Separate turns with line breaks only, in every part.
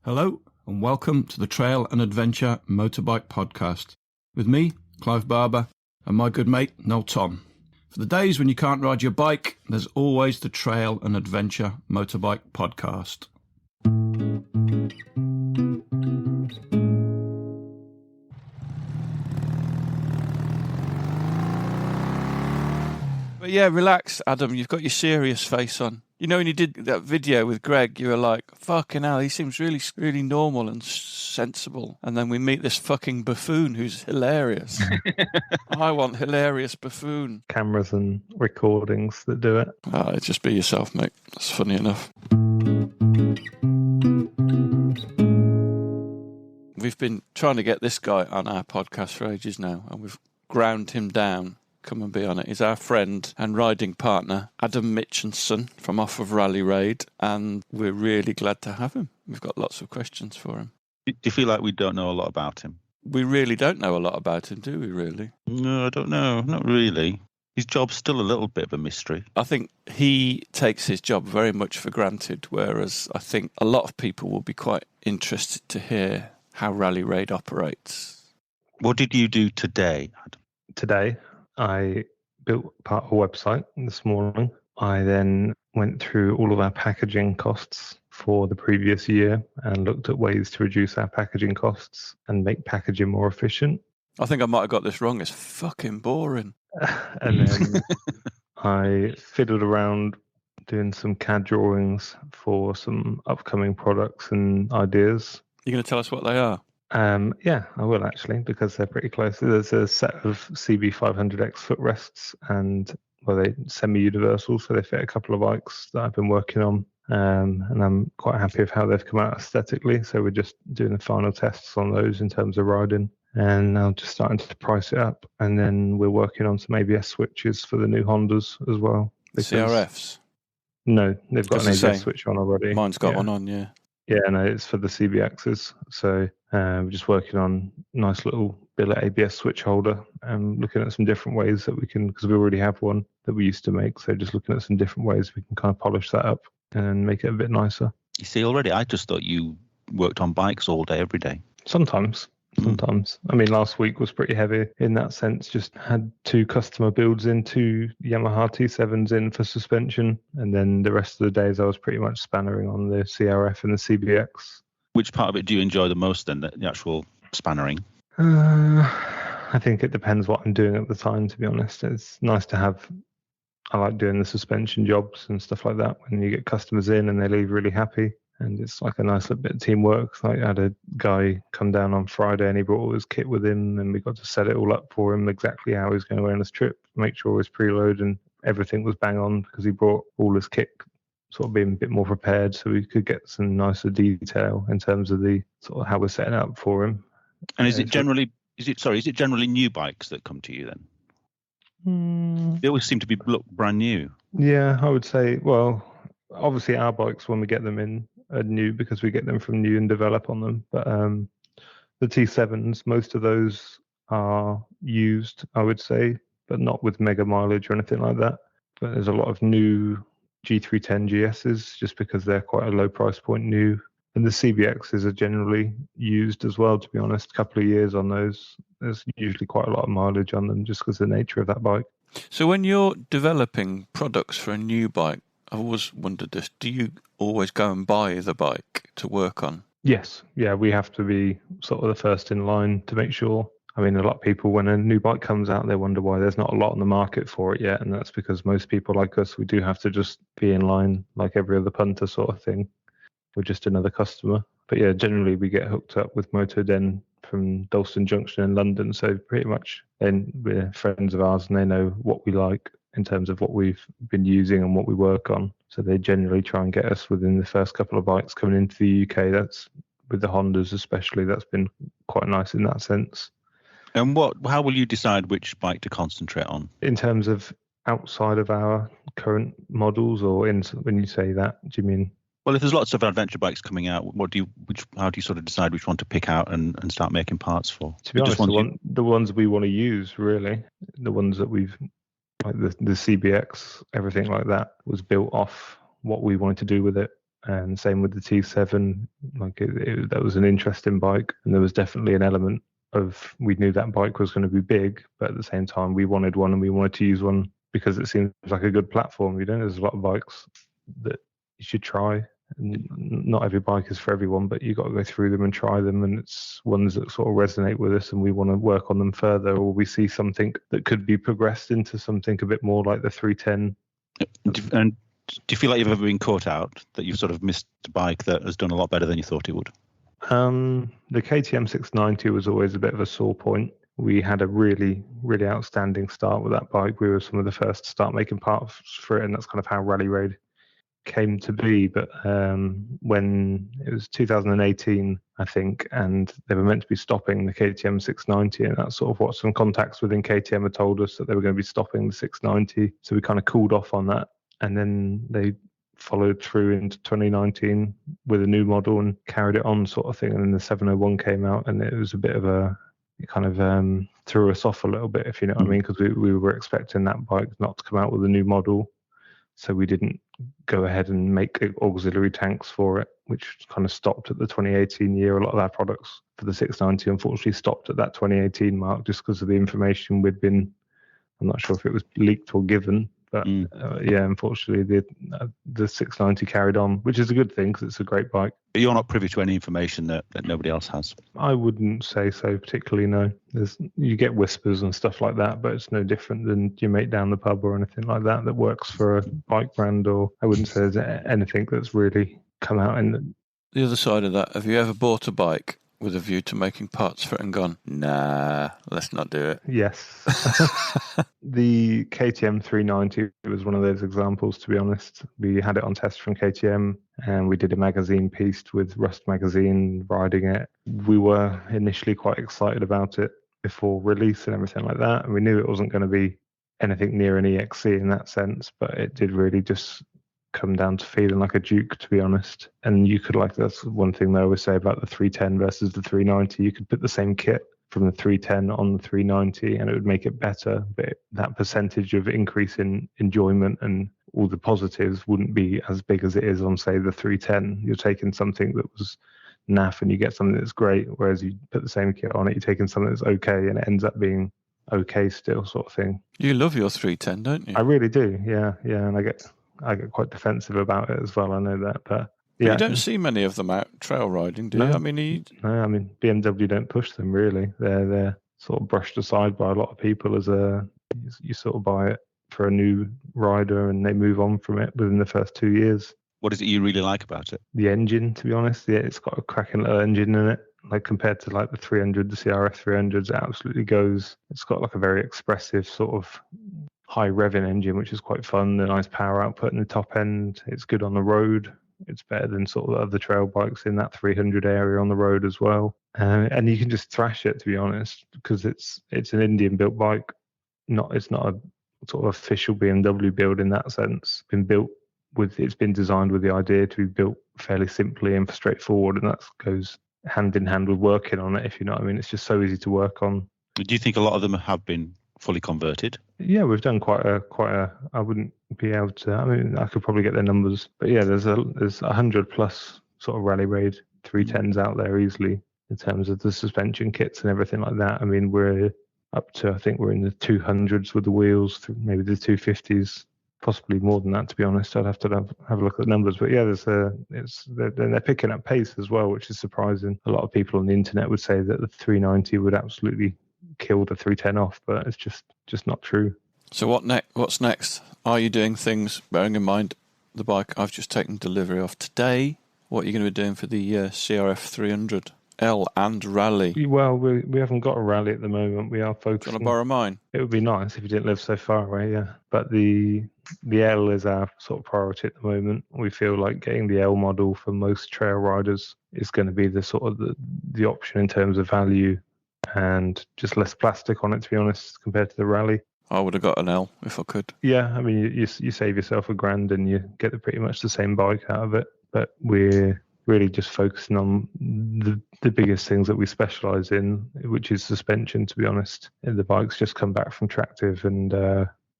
Hello and welcome to the Trail and Adventure Motorbike Podcast with me, Clive Barber, and my good mate, Noel Tom. For the days when you can't ride your bike, there's always the Trail and Adventure Motorbike Podcast. But yeah, relax, Adam, you've got your serious face on. You know, when you did that video with Greg, you were like, fucking hell, he seems really normal and sensible. And then we meet this fucking buffoon who's hilarious. I want hilarious buffoon.
Cameras and recordings that do it.
Just be yourself, mate. That's funny enough. We've been trying to get this guy on our podcast for ages now, and we've ground him down. Come and be on it. He's our friend and riding partner, Adam Mitchinson, from off of Rally Raid, and we're really glad to have him. We've got lots of questions for him.
Do you feel like we don't know a lot about him?
We really don't know a lot about him, do we, really?
No, I don't know. Not really. His job's still a little bit of a mystery.
I think he takes his job very much for granted, whereas I think a lot of people will be quite interested to hear how Rally Raid operates.
What did you do today, Adam?
Today, I built part of a website this morning. I then went through all of our packaging costs for the previous year and looked at ways to reduce our packaging costs and make packaging more efficient.
I think I might have got this wrong. It's fucking boring.
And then I fiddled around doing some CAD drawings for some upcoming products and ideas.
You're going to tell us what they are?
Yeah, I will actually, because they're pretty close. There's a set of CB500X footrests, and they're semi-universal, so they fit a couple of bikes that I've been working on, and I'm quite happy with how they've come out aesthetically. So we're just doing the final tests on those in terms of riding, and now just starting to price it up. And then we're working on some ABS switches for the new Hondas as well.
CRFs?
No, they've got an ABS switch on already.
Mine's got one on, yeah.
Yeah, no, it's for the CBXs. So we're just working on a nice little billet ABS switch holder and looking at some different ways that we can, because we already have one that we used to make. So just looking at some different ways we can kind of polish that up and make it a bit nicer.
You see, already, I just thought you worked on bikes all day, every day.
Sometimes. I mean, last week was pretty heavy in that sense. Just had 2 customer builds in, 2 Yamaha T7s in for suspension. And then the rest of the days I was pretty much spannering on the CRF and the CBX. Which
part of it do you enjoy the most then, the actual spannering?
I think it depends what I'm doing at the time, to be honest. It's nice to have, I like doing the suspension jobs and stuff like that when you get customers in and they leave really happy. And it's like a nice little bit of teamwork. Like I had a guy come down on Friday and he brought all his kit with him, and we got to set it all up for him exactly how he was going to go on his trip, make sure his preload and everything was bang on, because he brought all his kit sort of being a bit more prepared so we could get some nicer detail in terms of the sort of how we're setting up for him.
And is it generally new bikes that come to you then? They always seem to look brand new.
Yeah, I would say, well, obviously our bikes when we get them in are new because we get them from new and develop on them. But the T7s, most of those are used, I would say, but not with mega mileage or anything like that. But there's a lot of new G310 GSs just because they're quite a low price point new. And the CBXs are generally used as well, to be honest. A couple of years on those, there's usually quite a lot of mileage on them just because of the nature of that bike.
So when you're developing products for a new bike, I've always wondered this, do you always go and buy the bike to work on?
Yes. Yeah, we have to be sort of the first in line to make sure. I mean, a lot of people, when a new bike comes out, they wonder why there's not a lot on the market for it yet. And that's because most people like us, we do have to just be in line like every other punter sort of thing. We're just another customer. But yeah, generally we get hooked up with Motoden from Dalston Junction in London. So pretty much then we're friends of ours and they know what we like in terms of what we've been using and what we work on. So they generally try and get us within the first couple of bikes coming into the UK. That's with the Hondas especially, that's been quite nice in that sense.
And how will you decide which bike to concentrate on?
In terms of outside of our current models, or when you say that, do you mean?
Well, if there's lots of adventure bikes coming out, how do you sort of decide which one to pick out and start making parts for?
To be honest, the ones we want to use, really, the ones that we've, like the CBX, everything like that was built off what we wanted to do with it. and same with the T7. Like that was an interesting bike, and there was definitely an element of we knew that bike was going to be big, but at the same time we wanted one and we wanted to use one because it seems like a good platform. There's a lot of bikes that you should try. And not every bike is for everyone, but you got to go through them and try them, and it's ones that sort of resonate with us and we want to work on them further, or we see something that could be progressed into something a bit more like the 310.
And do you feel like you've ever been caught out, that you've sort of missed a bike that has done a lot better than you thought it would?
The KTM 690 was always a bit of a sore point. We had a really, really outstanding start with that bike. We were some of the first to start making parts for it, and that's kind of how Rally Raid came to be. But when it was 2018, I think, and they were meant to be stopping the KTM 690, and that's sort of what some contacts within KTM had told us, that they were going to be stopping the 690. So we kind of cooled off on that, and then they followed through into 2019 with a new model and carried it on, sort of thing. And then the 701 came out, and it was a bit of it kind of threw us off a little bit, if you know what I mean, because we were expecting that bike not to come out with a new model. So we didn't go ahead and make auxiliary tanks for it, which kind of stopped at the 2018 year. A lot of our products for the 690 unfortunately stopped at that 2018 mark just because of the information we'd been, I'm not sure if it was leaked or given, but unfortunately the 690 carried on, which is a good thing because it's a great bike.
But you're not privy to any information that nobody else has?
I wouldn't say so particularly, no. You get whispers and stuff like that, but it's no different than your mate down the pub or anything like that works for a bike brand, or I wouldn't say there's anything that's really come out in.
The other side of that, have you ever bought a bike with a view to making parts for it and gone, nah, let's not do it?
Yes. The KTM 390 was one of those examples, to be honest. We had it on test from KTM, and we did a magazine piece with Rust Magazine riding it. We were initially quite excited about it before release and everything like that, and we knew it wasn't going to be anything near an EXC in that sense, but it did really just come down to feeling like a Duke, to be honest. And you could, like, that's one thing they always say about the 310 versus the 390. You could put the same kit from the 310 on the 390 and it would make it better, but that percentage of increase in enjoyment and all the positives wouldn't be as big as it is on, say, the 310. You're taking something that was naff and you get something that's great, whereas you put the same kit on it, you're taking something that's okay and it ends up being okay still, sort of thing.
You love your 310, don't you?
I really do, yeah, and I get quite defensive about it as well, I know that, but yeah.
But you don't see many of them out trail riding, do you?
No.
I mean,
BMW don't push them really. They're sort of brushed aside by a lot of people as you sort of buy it for a new rider and they move on from it within the first 2 years.
What is it you really like about it?
The engine, to be honest. Yeah, it's got a cracking little engine in it. Like compared to like the 300, the CRF300s, it absolutely goes. It's got like a very expressive sort of high revving engine, which is quite fun. The nice power output in the top end. It's good on the road. It's better than sort of other trail bikes in that 300 area on the road as well. And you can just thrash it, to be honest, because it's an Indian built bike. It's not a sort of official BMW build in that sense. It's been designed with the idea to be built fairly simply and straightforward, and that goes hand in hand with working on it, if you know what I mean. It's just so easy to work on. Do
you think a lot of them have been fully converted?
Yeah, we've done quite a. I wouldn't be able to. I mean, I could probably get their numbers, but yeah, there's 100 plus sort of Rally Raid 310s out there easily in terms of the suspension kits and everything like that. I mean, we're up to, I think we're in the 200s with the wheels, maybe the 250s, possibly more than that, to be honest. I'd have to have a look at the numbers, but yeah, they're picking up pace as well, which is surprising. A lot of people on the internet would say that the 390 would absolutely kill the 310 off, but it's just not true.
So what's next? Are you doing things, bearing in mind the bike I've just taken delivery of today? What are you going to be doing for the CRF300L and Rally?
Well, we haven't got a Rally at the moment. We are focusing.
Do you want to borrow mine?
It would be nice if you didn't live so far away, yeah. But the L is our sort of priority at the moment. We feel like getting the L model for most trail riders is going to be the sort of the option in terms of value and just less plastic on it, to be honest, compared to the Rally.
I would have got an L if I could.
Yeah, I mean, you save yourself $1,000 and you get pretty much the same bike out of it. But we're really just focusing on the biggest things that we specialise in, which is suspension, to be honest. And the bikes just come back from Tractive and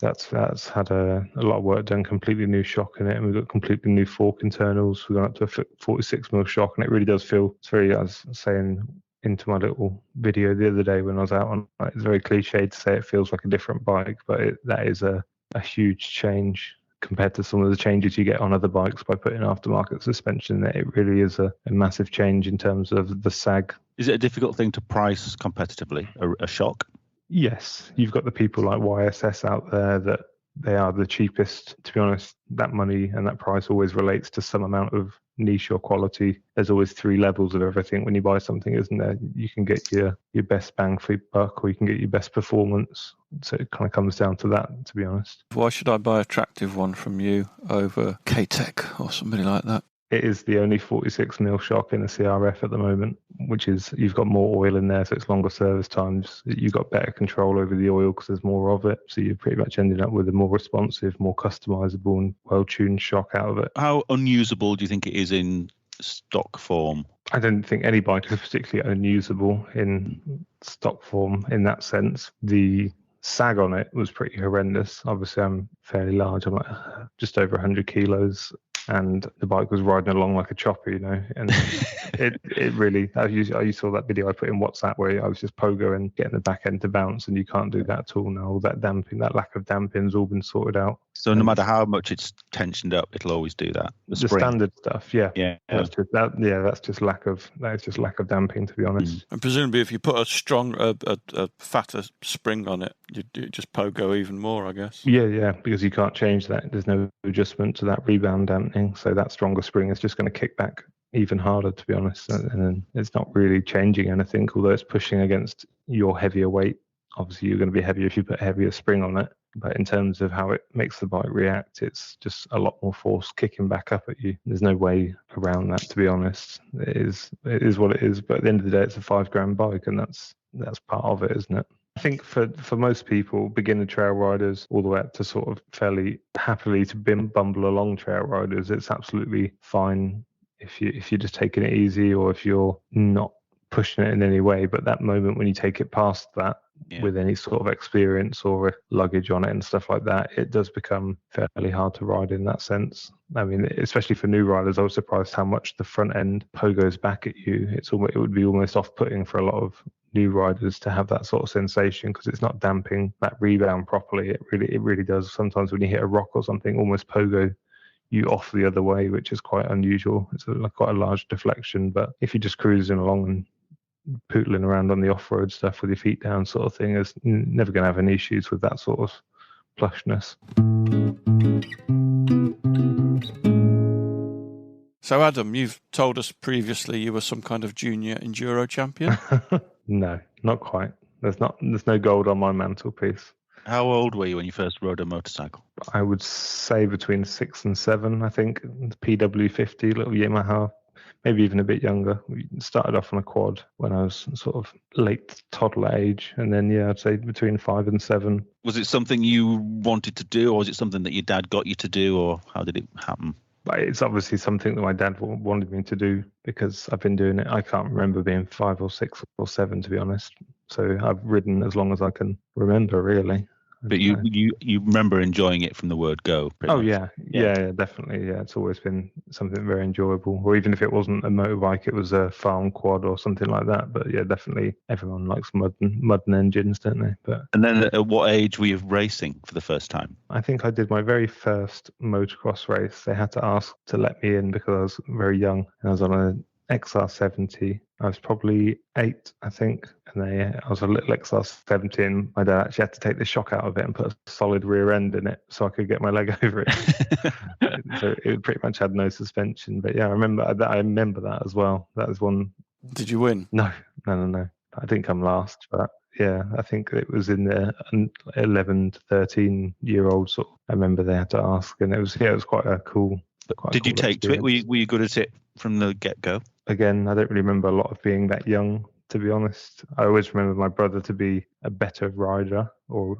That's had a lot of work done, completely new shock in it, and we've got completely new fork internals. We've gone up to a 46mm shock, and it really does feel, it's very, I was saying into my little video the other day when I was out on, it's very cliche to say it feels like a different bike, but that is a huge change compared to some of the changes you get on other bikes by putting aftermarket suspension in it. It really is a massive change in terms of the sag.
Is it a difficult thing to price competitively, a shock?
Yes, you've got the people like YSS out there that they are the cheapest. To be honest, that money and that price always relates to some amount of niche or quality. There's always 3 levels of everything when you buy something, isn't there? You can get your best bang for your buck, or you can get your best performance. So it kind of comes down to that, to be honest.
Why should I buy a Tractive one from you over K-Tech or somebody like that?
It is the only 46mm shock in a CRF at the moment, which is you've got more oil in there, so it's longer service times. You've got better control over the oil because there's more of it. So you're pretty much ending up with a more responsive, more customizable and well-tuned shock out of it.
How unusable do you think it is in stock form?
I don't think any bike is particularly unusable in stock form in that sense. The sag on it was pretty horrendous. Obviously, I'm fairly large. I'm like just over 100 kilos. And the bike was riding along like a chopper, and it really, you saw that video I put in WhatsApp where I was just pogoing, getting the back end to bounce, and you can't do that at all now. All that damping, that lack of damping's all been sorted out.
So no matter how much it's tensioned up, it'll always do that.
The standard stuff, yeah. That's just that. Yeah, that is just lack of damping, to be honest.
And presumably, if you put a fatter spring on it, you just pogo even more, I guess.
Yeah, because you can't change that. There's no adjustment to that rebound dampening, so that stronger spring is just going to kick back even harder, to be honest. And it's not really changing anything, although it's pushing against your heavier weight. Obviously, you're going to be heavier if you put a heavier spring on it. But in terms of how it makes the bike react, it's just a lot more force kicking back up at you. There's no way around that, to be honest. It is what it is. But at the end of the day, it's a $5,000 bike, and that's part of it, isn't it? I think for most people, beginner trail riders, all the way up to sort of fairly happily to bumble along trail riders, it's absolutely fine if you're just taking it easy, or if you're not pushing it in any way. But that moment when you take it past that, with any sort of experience or luggage on it and stuff like that, it does become fairly hard to ride in that sense. I mean, especially for new riders, I was surprised how much the front end pogos back at you. It would be almost off-putting for a lot of new riders to have that sort of sensation, because it's not damping that rebound properly. It really does. Sometimes when you hit a rock or something, almost pogo you off the other way, which is quite unusual. It's quite a large deflection. But if you're just cruising along and pootling around on the off-road stuff with your feet down sort of thing, is never going to have any issues with that sort of plushness.
So Adam, you've told us previously you were some kind of junior enduro champion.
No, not quite. There's no gold on my mantelpiece.
How old were you when you first rode a motorcycle?
I would say between 6 and 7, I think. The PW50, little Yamaha, maybe even a bit younger. We started off on a quad when I was sort of late toddler age, and then I'd say between 5 and 7.
Was it something you wanted to do, or was it something that your dad got you to do, or how did it happen?
But it's obviously something that my dad wanted me to do, because I've been doing it. I can't remember being 5 or 6 or 7, to be honest. So I've ridden as long as I can remember, really.
But you remember enjoying it from the word go?
Oh, yeah, definitely. Yeah, it's always been something very enjoyable. Or even if it wasn't a motorbike, it was a farm quad or something like that. But yeah, definitely everyone likes mud and engines, don't they? But
and then at what age were you racing for the first time?
I think I did my very first motocross race. They had to ask to let me in because I was very young, and I was on an XR70. I was probably 8, I think, and I was a little XR70, and my dad actually had to take the shock out of it and put a solid rear end in it so I could get my leg over it. So it pretty much had no suspension. But yeah, I remember that as well. That was one.
Did you win?
No. I didn't come last, but yeah, I think it was in the 11 to 13-year-old sort of. I remember they had to ask, and it was quite a cool.
Did you take to it? Were you good at it from the get-go?
Again, I don't really remember a lot of being that young, to be honest. I always remember my brother to be a better rider, or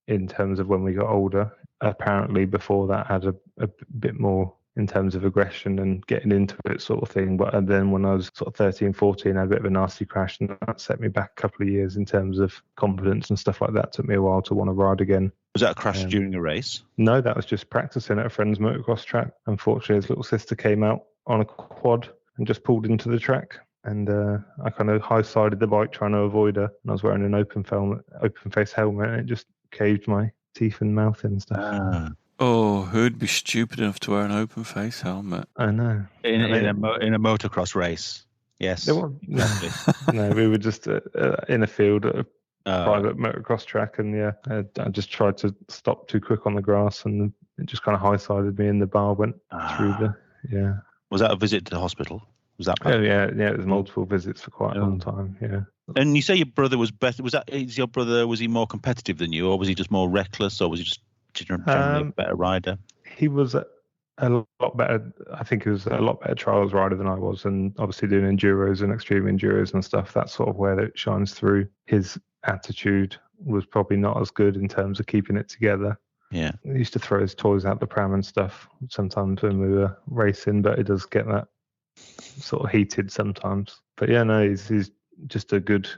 in terms of when we got older. Apparently before that had a bit more in terms of aggression and getting into it sort of thing. But then when I was sort of 13, 14, I had a bit of a nasty crash, and that set me back a couple of years in terms of confidence and stuff like that. It took me a while to want to ride again.
Was that a crash during a race?
No, that was just practicing at a friend's motocross track. Unfortunately, his little sister came out on a quad and just pulled into the track. And I kind of high-sided the bike trying to avoid her. And I was wearing an open-face helmet, and it just caved my teeth and mouth and stuff.
Oh, who'd be stupid enough to wear an open-face helmet?
I know.
In a motocross race. Yes.
No, we were just in a field at a private motocross track, and I just tried to stop too quick on the grass, and it just kind of high-sided me, and the bar went through the.
Was that a visit to the hospital? Was that bad?
Oh yeah, it was multiple visits for quite a long time. Yeah.
And you say your brother was better. Was your brother? Was he more competitive than you, or was he just more reckless, or was he just generally a better rider?
He was a lot better. I think he was a lot better trials rider than I was, and obviously doing enduros and extreme enduros and stuff. That's sort of where it shines through. His attitude was probably not as good in terms of keeping it together.
Yeah,
he used to throw his toys out the pram and stuff sometimes when we were racing, but it does get that sort of heated sometimes. But yeah, no, he's just a good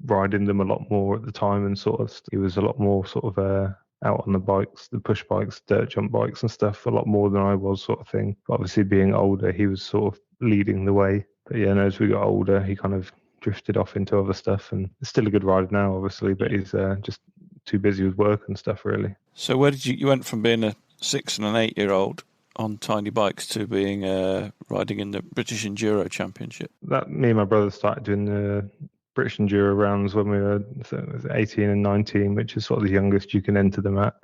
riding them a lot more at the time, and sort of he was a lot more sort of out on the bikes, the push bikes, dirt jump bikes and stuff, a lot more than I was, sort of thing. But obviously being older, he was sort of leading the way. But yeah, no, as we got older, he kind of drifted off into other stuff, and he's still a good rider now, obviously, but he's just too busy with work and stuff, really.
So where did you went from being a 6 and an 8 year old on tiny bikes to being riding in the British Enduro Championship?
That me and my brother started doing the British Enduro rounds when we were 18 and 19, which is sort of the youngest you can enter them at.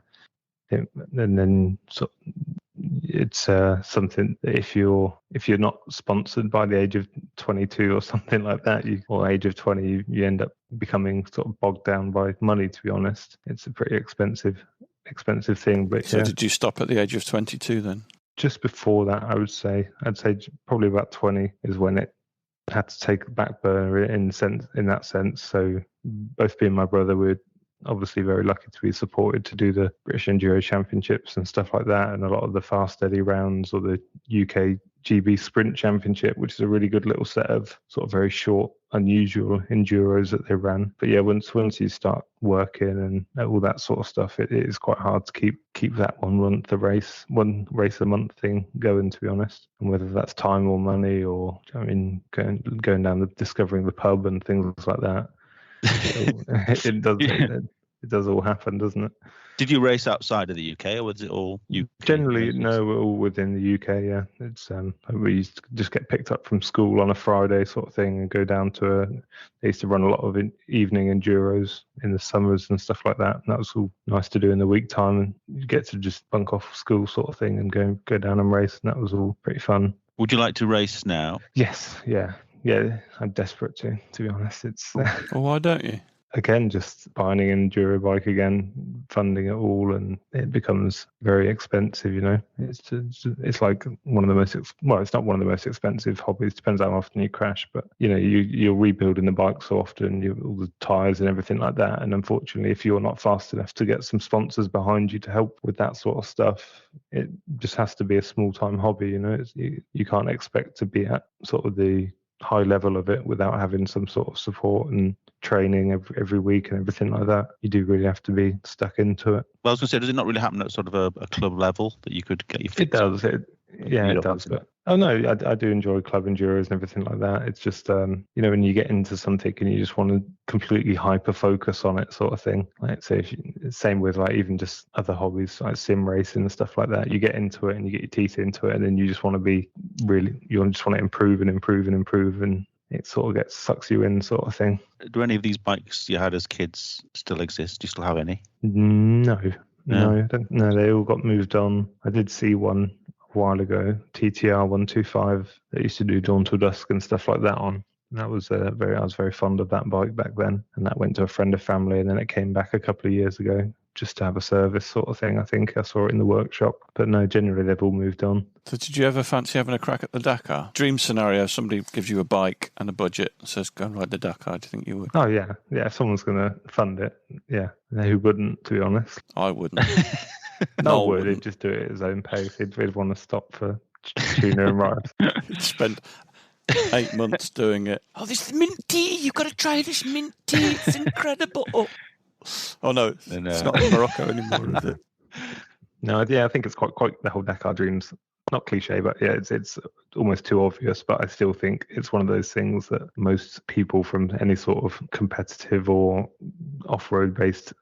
And then it's something that if you're not sponsored by the age of 22 or something like that, or age of 20, you end up becoming sort of bogged down by money. To be honest, it's a pretty expensive thing. But
so did you stop at the age of 22 then?
Just before that, I'd say probably about 20 is when it had to take a back burner in that sense. So both me and my brother were obviously very lucky to be supported to do the British Enduro Championships and stuff like that, and a lot of the Fast Eddie rounds, or the UK GB Sprint Championship, which is a really good little set of sort of very short, unusual enduros that they ran. But yeah, once you start working and all that sort of stuff, it is quite hard to keep that one race a month thing going, to be honest. And whether that's time or money, or going down discovering the pub and things like that, it does all happen, doesn't it?
Did you race outside of the UK, or was it all UK?
Generally, no, we're all within the UK. Yeah, it's we used to just get picked up from school on a Friday sort of thing and go down to they used to run a lot of evening enduros in the summers and stuff like that. And that was all nice to do in the week time, and you get to just bunk off school sort of thing and go down and race, and that was all pretty fun.
Would you like to race now?
Yes, yeah, I'm desperate to be honest. It's
well, why don't you?
Again, just buying an enduro bike again, funding it all, and it becomes very expensive. It's like one of the most it's not one of the most expensive hobbies. Depends how often you crash, but you're rebuilding the bike so often, all the tires and everything like that. And unfortunately, if you're not fast enough to get some sponsors behind you to help with that sort of stuff, it just has to be a small time hobby. You can't expect to be at sort of the high level of it without having some sort of support and training every week and everything like that. You do really have to be stuck into it.
Well, I was going to say, does it not really happen at sort of a club level that you could get your fit?
It does. It does. But I do enjoy club enduros and everything like that. It's just when you get into something and you just want to completely hyper focus on it, sort of thing. Like say, same with like even just other hobbies like sim racing and stuff like that. You get into it and you get your teeth into it, and then you just want to improve and improve and improve, and it sort of sucks you in, sort of thing.
Do any of these bikes you had as kids still exist? Do you still have any?
No, they all got moved on. I did see one a while ago, TTR 125, that used to do Dawn Till Dusk and stuff like that on. And that was I was very fond of that bike back then. And that went to a friend of family, and then it came back a couple of years ago just to have a service, sort of thing. I think I saw it in the workshop, but no, generally they've all moved on.
So did you ever fancy having a crack at the Dakar? Dream scenario, somebody gives you a bike and a budget and says, go and ride the Dakar. Do you think you would?
Oh, yeah. Yeah, if someone's going to fund it, yeah. Who wouldn't, to be honest?
I wouldn't.
No, would. He'd just do it at his own pace. He'd want to stop for tuna and rice.
He'd spend 8 months doing it. Oh, this mint tea. You've got to try this mint tea. It's incredible. Oh no, it's not in Morocco anymore, is it?
No, yeah, I think it's quite the whole Dakar Dreams. Not cliche, but yeah, it's almost too obvious. But I still think it's one of those things that most people from any sort of competitive or off-road based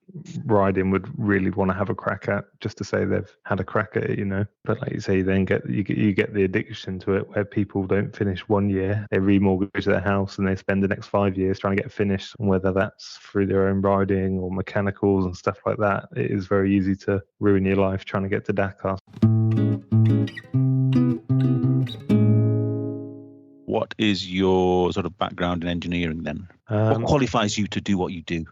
riding would really want to have a crack at, just to say they've had a crack at it, you know. But like you say, you get the addiction to it, where people don't finish 1 year, they remortgage their house, and they spend the next 5 years trying to get finished. And whether that's through their own riding or mechanicals and stuff like that, it is very easy to ruin your life trying to get to Dakar.
What is your sort of background in engineering then? What qualifies you to do what you do?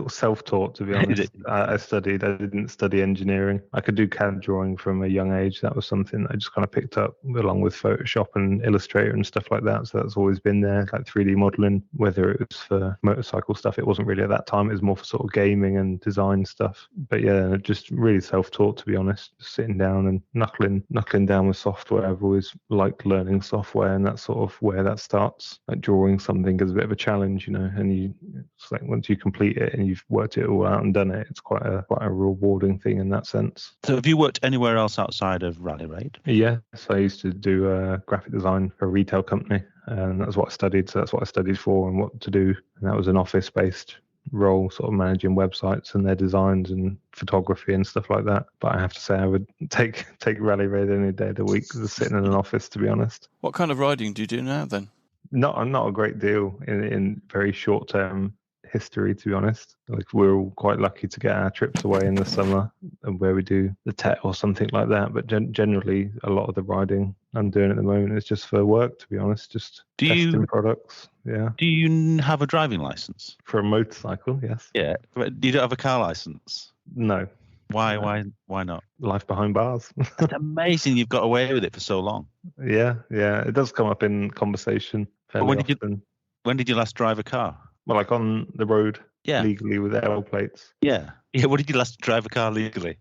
Self-taught, to be honest. I didn't study engineering. I could do CAD drawing from a young age. That was something that I just kind of picked up along with Photoshop and Illustrator and stuff like that. So that's always been there, like 3D modeling, whether it was for motorcycle stuff. It wasn't really at that time. It was more for sort of gaming and design stuff. But yeah, just really self-taught, to be honest. Just sitting down and knuckling down with software. I've always liked learning software, and that's sort of where that starts. Like drawing something is a bit of a challenge, you know, and it's like once you complete it and you've worked it all out and done it, it's quite a rewarding thing in that sense.
So have you worked anywhere else outside of Rally Raid?
Yeah, so I used to do graphic design for a retail company, and that's what I studied. So that's what I studied for and what to do. And that was an office-based role, sort of managing websites and their designs and photography and stuff like that. But I have to say I would take Rally Raid any day of the week, just sitting in an office, to be honest.
What kind of riding do you do now then?
Not a great deal in very short term history, to be honest. Like, we're all quite lucky to get our trips away in the summer and where we do the TET or something like that, but generally a lot of the riding I'm doing at the moment is just for work, to be honest, just testing products. Yeah.
Do you have a driving license?
For a motorcycle? Yes.
Yeah, but you don't have a car license?
No.
Why not?
Life behind bars.
It's amazing you've got away with it for so long.
Yeah, it does come up in conversation fairly often.
When did you last drive a car?
Well, like on the road, legally with L plates.
Yeah. When did you last drive a car legally?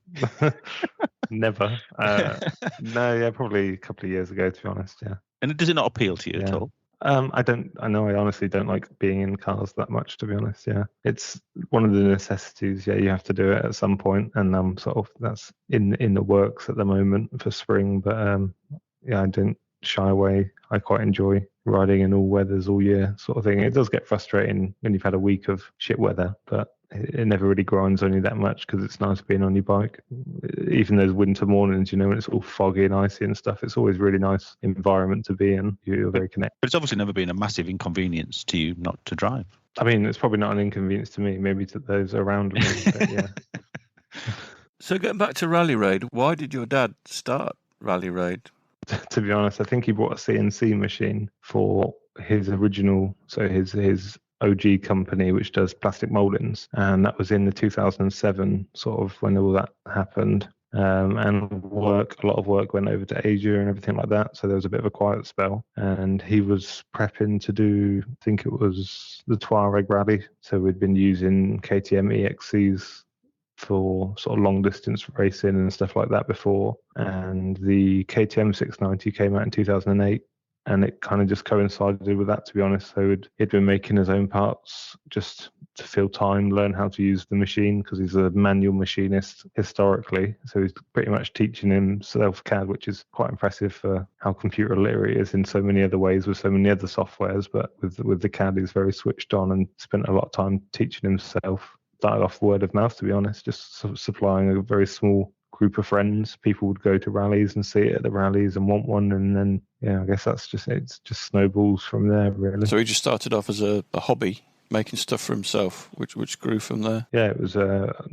Never. No, probably a couple of years ago, to be honest. Yeah.
And does it not appeal to you at all?
I honestly don't like being in cars that much, to be honest. Yeah. It's one of the necessities. Yeah, you have to do it at some point, and that's in the works at the moment for spring. But I don't shy away. I quite enjoy riding in all weathers all year, sort of thing. It does get frustrating when you've had a week of shit weather, but it never really grinds on you that much because it's nice being on your bike. Even those winter mornings, you know, when it's all foggy and icy and stuff, it's always really nice environment to be in. You're very connected.
But it's obviously never been a massive inconvenience to you not to drive.
I mean, it's probably not an inconvenience to me, maybe to those around me, but yeah.
So getting back to Rally Raid, why did your dad start Rally Raid?
To be honest, I think he bought a CNC machine for his original, so his OG company, which does plastic moldings, and that was in the 2007 sort of when all that happened. And a lot of work went over to Asia and everything like that. So there was a bit of a quiet spell, and he was prepping to do, I think it was the Tuareg Rally. So we'd been using KTM EXCs for sort of long distance racing and stuff like that before, and the KTM 690 came out in 2008, and it kind of just coincided with that, to be honest. So he'd been making his own parts just to fill time, learn how to use the machine, because he's a manual machinist historically. So he's pretty much teaching himself CAD, which is quite impressive for how computer literate he is in so many other ways with so many other softwares. But with the CAD, he's very switched on and spent a lot of time teaching himself. Started off word of mouth, to be honest, just sort of supplying a very small group of friends. People would go to rallies and see it at the rallies and want one, and then I guess it's just snowballs from there, really.
So he just started off as a hobby, making stuff for himself, which grew from there.
Yeah, it was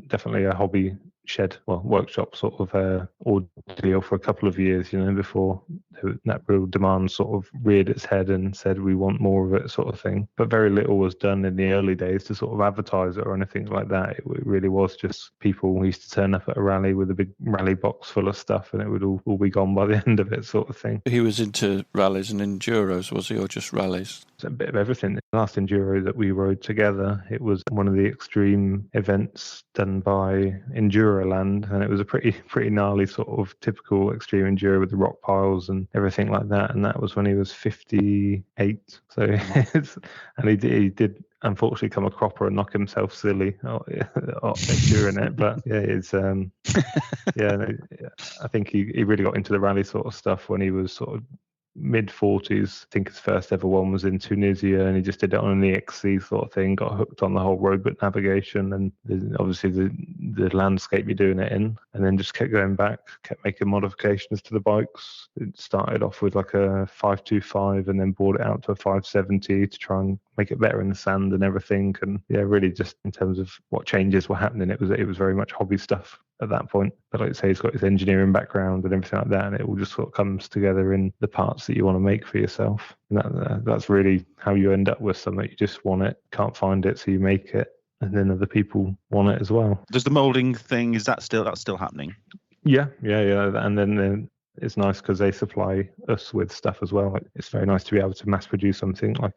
definitely a hobby workshop sort of ordeal for a couple of years, before that real demand sort of reared its head and said we want more of it, sort of thing. But very little was done in the early days to sort of advertise it or anything like that. It really was just people used to turn up at a rally with a big rally box full of stuff, and it would all be gone by the end of it, sort of thing.
He was into rallies and enduros, was he, or just rallies?
a bit of everything. The last enduro that we rode together, it was one of the extreme events done by Enduroland, and it was a pretty gnarly sort of typical extreme enduro with the rock piles and everything like that. And that was when he was 58. So and he did unfortunately come a cropper and knock himself silly during it. But yeah, it's I think he really got into the rally sort of stuff when he was sort of mid-40s. I think his first ever one was in Tunisia, and he just did it on an EXC sort of thing, got hooked on the whole roadbook navigation and obviously the landscape you're doing it in, and then just kept going back, kept making modifications to the bikes. It started off with like a 525 and then brought it out to a 570 to try and make it better in the sand and everything. And yeah, really just in terms of what changes were happening, it was very much hobby stuff at that point. But like I say, he's got his engineering background and everything like that, and it all just sort of comes together in the parts that you want to make for yourself. And that's really how you end up with something. You just want it, can't find it, so you make it, and then other people want it as well.
Does the molding thing, that's still happening?
Yeah. And then it's nice because they supply us with stuff as well. It's very nice to be able to mass produce something like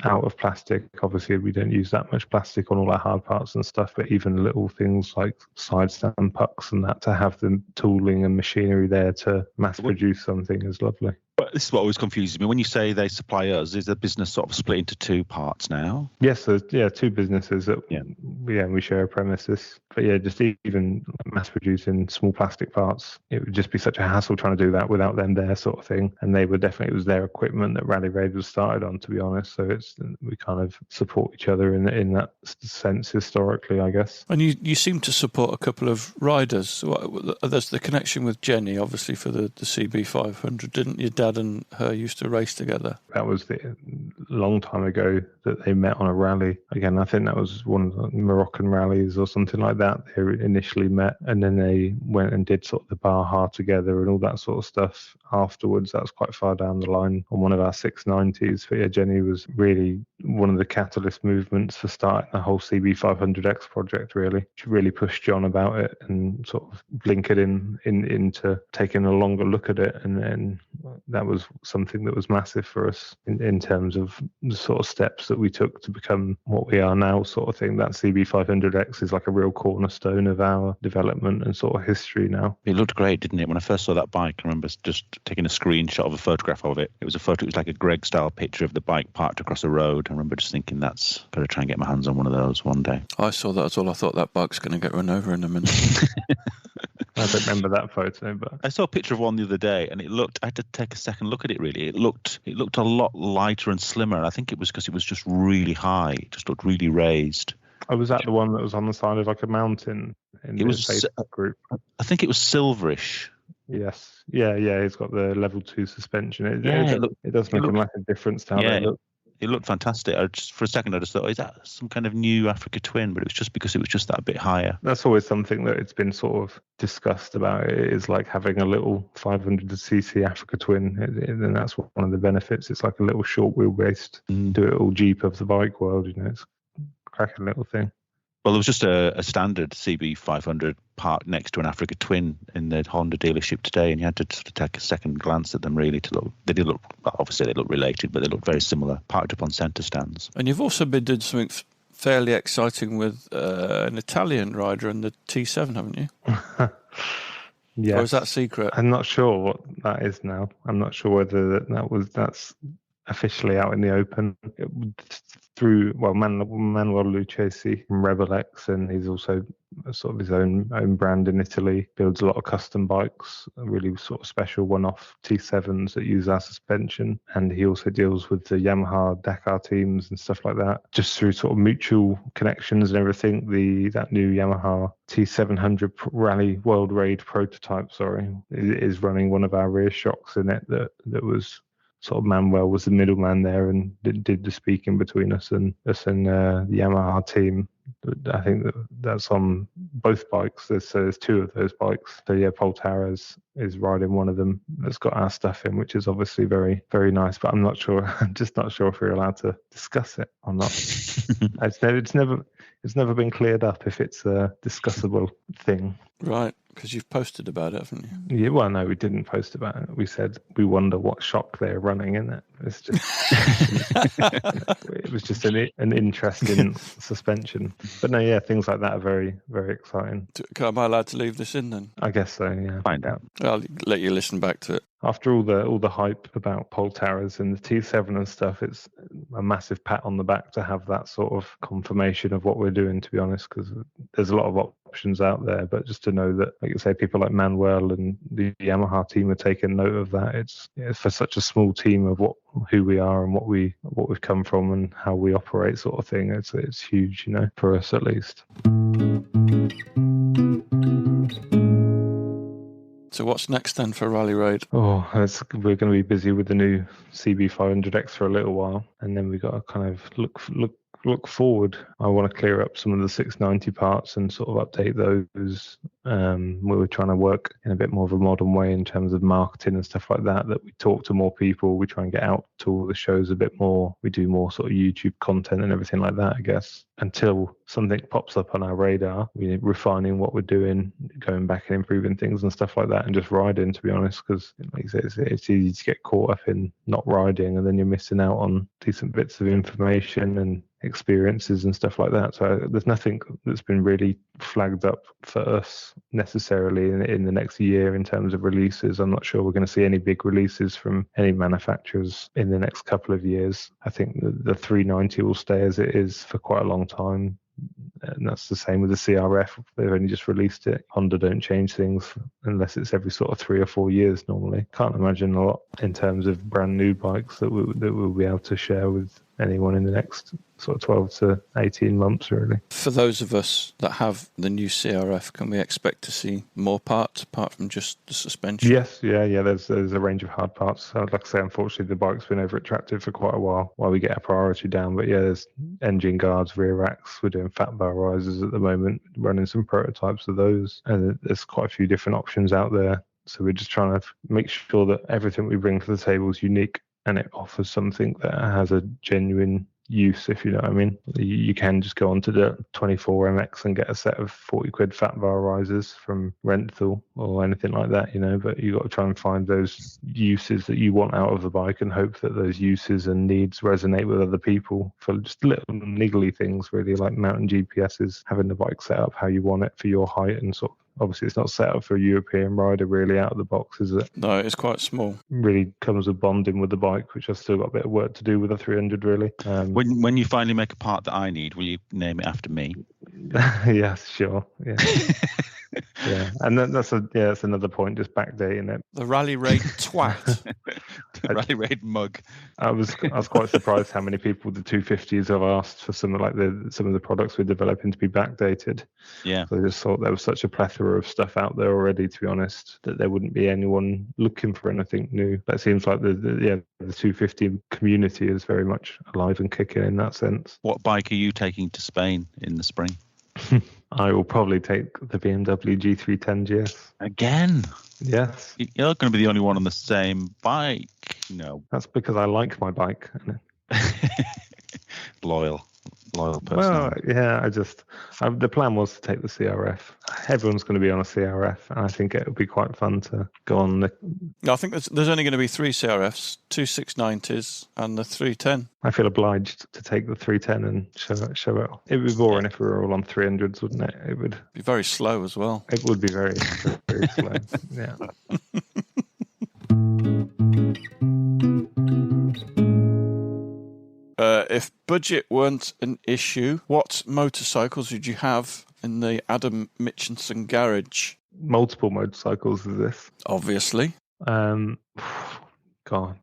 out of plastic. Obviously, we don't use that much plastic on all our hard parts and stuff, but even little things like side stand pucks and that, to have the tooling and machinery there to mass produce something is lovely.
But this is what always confuses me. When you say they supply us, is the business sort of split into two parts now?
Yes, so two businesses that we share a premises. But yeah, just even mass producing small plastic parts, it would just be such a hassle trying to do that without them there, sort of thing. And it was their equipment that Rally Raid was started on, to be honest. So we kind of support each other in that sense historically, I guess.
And you seem to support a couple of riders. There's the connection with Jenny, obviously, for the CB500, didn't your dad and her used to race together?
That was the long time ago that they met on a rally. Again, I think that was one of the Moroccan rallies or something like that. They initially met, and then they went and did sort of the Baja together and all that sort of stuff afterwards. That was quite far down the line on one of our 690s. But yeah, Jenny was really one of the catalyst movements for starting the whole CB500X project, really. She really pushed John about it and sort of blinkered into taking a longer look at it. And then that was something that was massive for us in terms of the sort of steps that we took to become what we are now, sort of thing. That CB500X is like a real cornerstone of our development and sort of history now.
It looked great, didn't it? When I first saw that bike, I remember just taking a screenshot of a photograph of it. It was like a Greg-style picture of the bike parked across a road. I remember just thinking, that's got to try and get my hands on one of those one day.
I saw that as well. I thought that bike's going to get run over in a minute.
I don't remember that photo, but
I saw a picture of one the other day, and I had to take a second look at it. Really, it looked a lot lighter and slimmer. And I think it was because it was just really high. It just looked really raised.
Was that the one that was on the side of like a mountain in the Facebook group?
I think it was silverish.
Yes. Yeah. It's got the level 2 suspension. It does make a massive difference to how they look.
It looked fantastic. For a second, I just thought, is that some kind of new Africa Twin? But it was just because it was just that bit higher.
That's always something that it's been sort of discussed about. It is like having a little 500cc Africa Twin, and that's one of the benefits. It's like a little short wheelbase, do-it-all Jeep of the bike world. It's a cracking little thing.
Well, there was just a standard CB500 parked next to an Africa Twin in the Honda dealership today, and you had to sort of take a second glance at them really to look. They did look, obviously they look related, but they look very similar, parked up on centre stands.
And you've also been doing something fairly exciting with an Italian rider in the T7, haven't you?
Yes.
Or is that secret?
I'm not sure what that is now. I'm not sure whether that's officially out in the open. Through Manuel Lucchesi from Rebel X, and he's also sort of his own brand in Italy, builds a lot of custom bikes, a really sort of special one-off T7s that use our suspension, and he also deals with the Yamaha Dakar teams and stuff like that. Just through sort of mutual connections and everything, that new Yamaha T700 Rally World Raid prototype, is running one of our rear shocks in it that was sort of Manuel was the middleman there and did the speaking between us and the Yamaha team. I think that's on both bikes. There's two of those bikes. So yeah, Pol Tarres is riding one of them that's got our stuff in, which is obviously very, very nice. But I'm just not sure if we're allowed to discuss it or not. It's never been cleared up if it's a discussable thing.
Right, because you've posted about it, haven't you?
Yeah, well, no, we didn't post about it. We said we wonder what shock they're running in it. It's just it was just an interesting suspension. But no, yeah, things like that are very, very exciting.
Am I allowed to leave this in then?
I guess so. Yeah,
Find out.
I'll let you listen back to it.
After all the hype about Pol Tarres and the T7 and stuff, it's a massive pat on the back to have that sort of confirmation of what we're doing, to be honest, because there's a lot of options out there. But just to know that, like you say, people like Manuel and the Yamaha team are taking note of that. It's for such a small team of who we are and what we've come from and how we operate, sort of thing. It's huge, for us at least.
So what's next then for Rally Raid?
We're going to be busy with the new CB500X for a little while, and then we got to kind of look forward. I want to clear up some of the 690 parts and sort of update those. We were trying to work in a bit more of a modern way in terms of marketing and stuff like that we talk to more people. We try and get out to all the shows a bit more. We do more sort of YouTube content and everything like that, I guess, until something pops up on our radar. We're refining what we're doing, going back and improving things and stuff like that, and just riding, to be honest, because like you say, it's easy to get caught up in not riding, and then you're missing out on decent bits of information and experiences and stuff like that. So there's nothing that's been really flagged up for us necessarily in the next year in terms of releases. I'm not sure we're going to see any big releases from any manufacturers in the next couple of years. I think the 390 will stay as it is for quite a long time. And that's the same with the CRF. They've only just released it. Honda don't change things unless it's every sort of 3 or 4 years normally. Can't imagine a lot in terms of brand new bikes that we'll be able to share with anyone in the next sort of 12 to 18 months, really.
For those of us that have the new CRF, can we expect to see more parts apart from just the suspension?
Yes, yeah. There's a range of hard parts. Like I say, unfortunately, the bike's been over at Tractive for quite a while we get our priority down. But yeah, there's engine guards, rear racks. We're doing fat bar risers at the moment, running some prototypes of those. And there's quite a few different options out there. So we're just trying to make sure that everything we bring to the table is unique and it offers something that has a genuine use, if you know what I mean. You can just go onto the 24MX and get a set of 40 quid fat bar risers from Renthal or anything like that, but you got to try and find those uses that you want out of the bike and hope that those uses and needs resonate with other people for just little niggly things, really, like mountain GPSs, having the bike set up how you want it for your height and sort of. Obviously, it's not set up for a European rider really out of the box, is it?
No, it's quite small.
Really comes with bonding with the bike, which I've still got a bit of work to do with the 300, really.
When you finally make a part that I need, will you name it after me?
Yes, sure. Yeah. Yeah, and then that's another point, just backdating it.
The Rally Raid twat.
The Rally Raid mug.
I was quite surprised how many people the 250s have asked for some of the products we're developing to be backdated.
Yeah.
So I just thought there was such a plethora of stuff out there already, to be honest, that there wouldn't be anyone looking for anything new. But it seems like the 250 community is very much alive and kicking in that sense.
What bike are you taking to Spain in the spring?
I will probably take the BMW G310 GS.
Again?
Yes.
You're going to be the only one on the same bike. No.
That's because I like my bike.
Loyal person.
Well, yeah, the plan was to take the CRF. Everyone's going to be on a CRF, and I think it would be quite fun to go on the...
I think there's only going to be 3 CRFs, 2 690s and the 310.
I feel obliged to take the 310 and show it. It would be boring if we were all on 300s, wouldn't it? It would
be very slow as well.
It would be very, very slow. Yeah.
If budget weren't an issue, what motorcycles would you have in the Adam Mitchinson garage?
Multiple motorcycles is this?
Obviously.
God.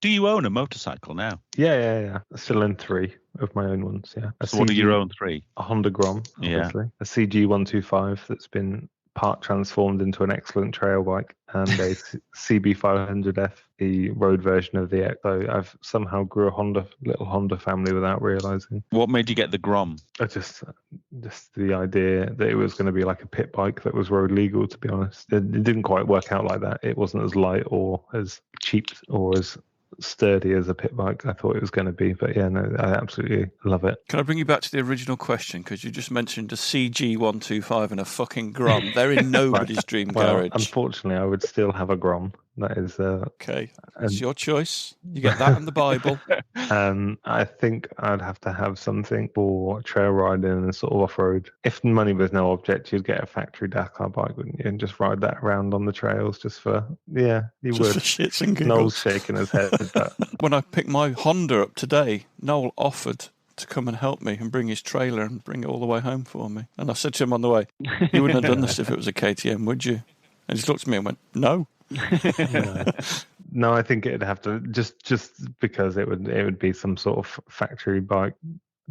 Do you own a motorcycle now?
Yeah. I still own 3 of my own ones, yeah.
So what are your own 3?
A Honda Grom, obviously.
Yeah.
A CG125 that's been part transformed into an excellent trail bike, and a CB500F, the road version of the X. So I've somehow grew a little Honda family without realizing.
What made you get the Grom?
Just the idea that it was going to be like a pit bike that was road legal, to be honest. It didn't quite work out like that. It wasn't as light or as cheap or as sturdy as a pit bike I thought it was going to be. But yeah, no, I absolutely love it.
Can I bring you back to the original question? Because you just mentioned a CG125 and a fucking Grom. They're in nobody's dream garage.
Unfortunately, I would still have a Grom. That is
okay. It's your choice. You get that in the Bible.
I think I'd have to have something for trail riding and sort of off-road. If money was no object, you'd get a factory Dakar bike, wouldn't you? And just ride that around on the trails just for, you
just
would.
For shits and giggles.
Noel's shaking his head at that.
When I picked my Honda up today, Noel offered to come and help me and bring his trailer and bring it all the way home for me. And I said to him on the way, you wouldn't have done this if it was a KTM, would you? And he just looked at me and went, no.
No, I think it'd have to just because it would be some sort of factory bike,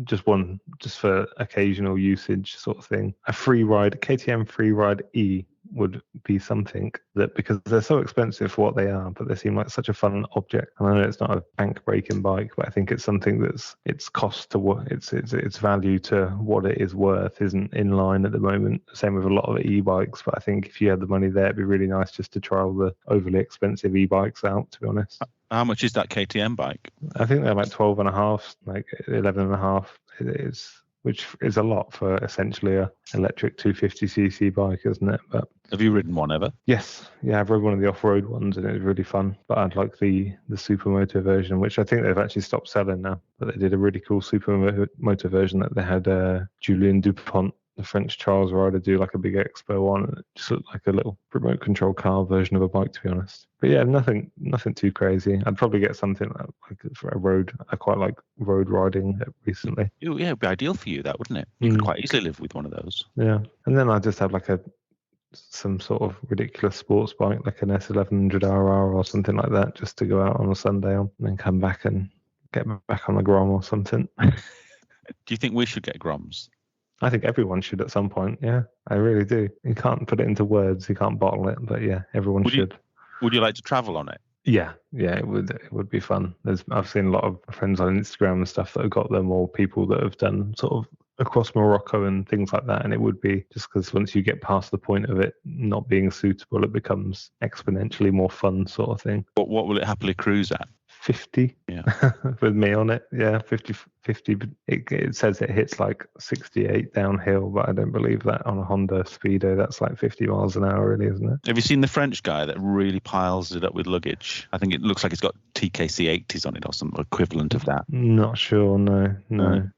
just for occasional usage sort of thing. A KTM Freeride E would be something that, because they're so expensive for what they are, but they seem like such a fun object. And I know it's not a bank breaking bike, but I think it's something that's its cost to what its value to what it is worth isn't in line at the moment. Same with a lot of e-bikes, but I think if you had the money there, it'd be really nice just to try all the overly expensive e-bikes out, to be honest.
How much is that KTM bike?
I think they're like 12 and a half, like 11 and a half. It is, which is a lot for essentially a electric 250cc bike, isn't it? But
have you ridden one ever?
Yes, yeah, I've rode one of the off-road ones, and it was really fun. But I'd like the supermoto version, which I think they've actually stopped selling now. But they did a really cool supermoto version that they had Julien Dupont, the French Charles rider, do like a big expo on. It just looked like a little remote control car version of a bike, to be honest. But yeah, nothing too crazy. I'd probably get something like for a road. I quite like road riding recently.
Yeah, it'd be ideal for you, that, wouldn't it? You could quite easily live with one of those.
Yeah, and then I just have like some sort of ridiculous sports bike, like an S1100RR or something like that, just to go out on a Sunday on, and then come back and get back on a Grom or something.
Do you think we should get Groms?
I think everyone should at some point. Yeah, I really do. You can't put it into words. You can't bottle it, but yeah, everyone should.
Would you like to travel on it?
Yeah, it would be fun. I've seen a lot of friends on Instagram and stuff that have got them, or people that have done sort of across Morocco and things like that. And it would be just because once you get past the point of it not being suitable, it becomes exponentially more fun, sort of thing.
But what will it happily cruise at?
50,
yeah,
with me on it. Yeah, 50. It says it hits like 68 downhill, but I don't believe that on a Honda Speedo. That's like 50 miles an hour, really, isn't it?
Have you seen the French guy that really piles it up with luggage? I think it looks like it's got TKC 80s on it or some equivalent of that.
Not sure, no.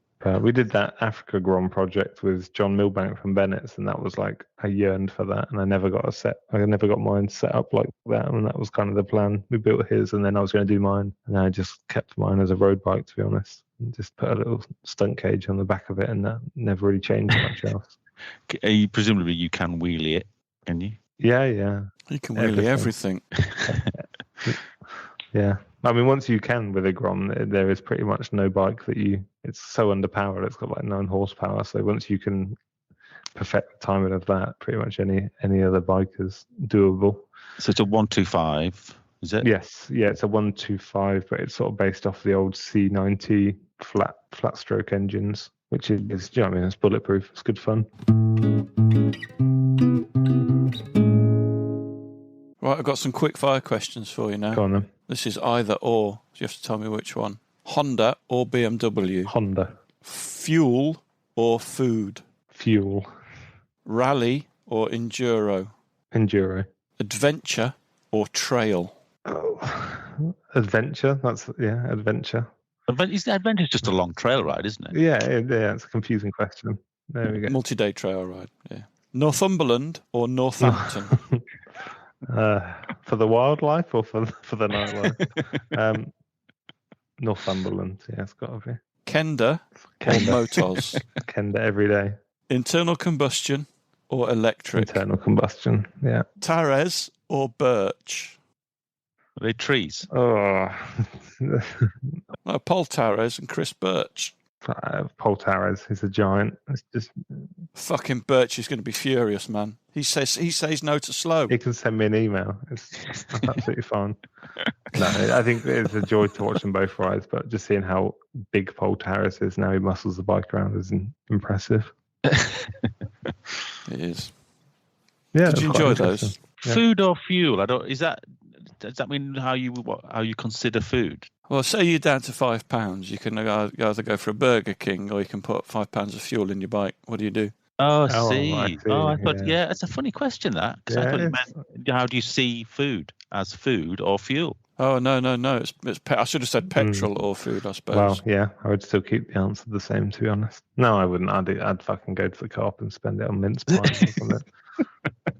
We did that Africa Grom project with John Milbank from Bennett's, and that was like, I yearned for that, and I never got mine set up like that, and that was kind of the plan. We built his, and then I was going to do mine, and I just kept mine as a road bike, to be honest, and just put a little stunt cage on the back of it, and that never really changed much else.
Presumably you can wheelie it, can you?
Yeah.
You can wheelie everything.
Yeah. I mean, once you can with a Grom, there is pretty much no bike it's so underpowered. It's got like 9 horsepower. So once you can perfect the timing of that, pretty much any other bike is doable.
So it's a 125, is it?
Yes. Yeah, it's a 125, but it's sort of based off the old C90 flat stroke engines, which is, it's bulletproof. It's good fun.
Right, I've got some quick fire questions for you now.
Go on then.
This is either or. So you have to tell me which one. Honda or BMW?
Honda.
Fuel or food?
Fuel.
Rally or enduro?
Enduro.
Adventure or trail?
Oh, adventure. Adventure.
Adventure's just a long trail ride, isn't it?
Yeah, it's a confusing question. There we go.
Multi-day trail ride, yeah. Northumberland or Northampton?
For the wildlife or for the nightlife? Northumberland, yeah, it's got to be.
Kenda or Motos?
Kenda every day.
Internal combustion or electric?
Internal combustion, yeah.
Tarres or Birch?
Are they trees?
Oh.
Pol Tarres and Chris Birch.
Pol Tarres is a giant. It's just
Fucking Birch is going to be furious, man. He says no to slow.
he can send me an email. It's absolutely fine. No, I think it's a joy to watch them both ride, but just seeing how big Pol Tarres is now, he muscles the bike around is impressive.
It is.
Yeah,
Did you enjoy those?
Yeah. Food or fuel? Does that mean how you consider food?
Well, say you're down to £5, you can either go for a Burger King or you can put £5 of fuel in your bike. What do you do?
Oh, I see. I thought,
yeah,
it's a funny question, that. Because I thought it meant, how do you see food? As food or fuel?
Oh, no. It's I should have said petrol or food, I suppose.
Well, yeah, I would still keep the answer the same, to be honest. No, I wouldn't. I'd fucking go to the co-op and spend it on mince pies or something.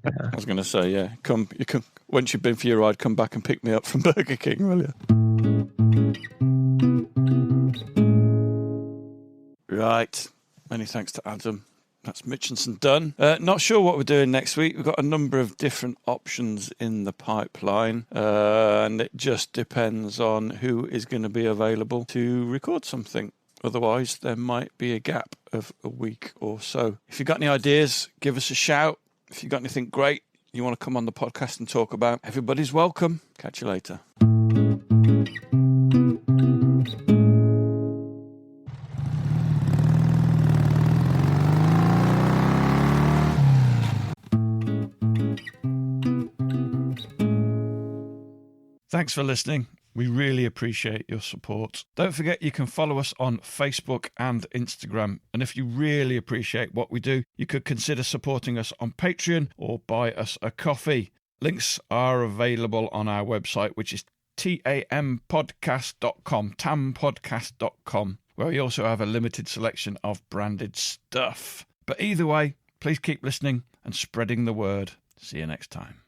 Yeah.
I was going to say, yeah. You can once you've been for your ride, come back and pick me up from Burger King, will you? Right. Many thanks to Adam. That's Mitchinson done. Not sure what we're doing next week. We've got a number of different options in the pipeline, and it just depends on who is going to be available to record something. Otherwise, there might be a gap of a week or so. If you've got any ideas, give us a shout. If you've got anything great you want to come on the podcast and talk about, everybody's welcome. Catch you later. Thanks for listening. We really appreciate your support. Don't forget you can follow us on Facebook and Instagram. And if you really appreciate what we do, you could consider supporting us on Patreon or buy us a coffee. Links are available on our website, which is tampodcast.com, tampodcast.com, where we also have a limited selection of branded stuff. But either way, please keep listening and spreading the word. See you next time.